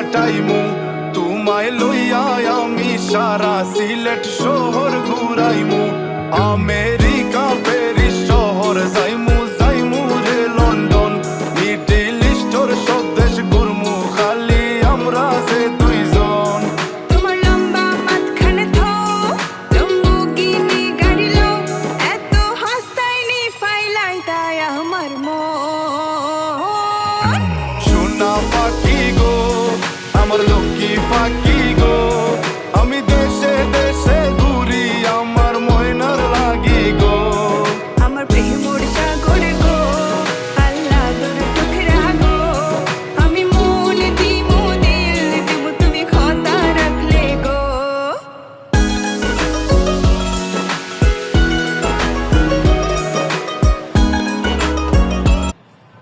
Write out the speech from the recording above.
কাটাইমু তোমায় লইয়া আমি সারা সিলেট শহর ঘুরাইমু আমেরিকা প্যারিস শহর যাইমু যাইমু রে লন্ডন মিডল ইস্টর সব দেশ ঘুরমু খালি আমরা যে দুইজন তোমার লম্বা মাঝখানে থো লম্বুগিনি গাড়ি লো এত হাসতাইনি ফাইলাই তাই আমার মন সোনা পাখি গো আমার লক্ষ্মী পাখি গো আমি দেশে দেশে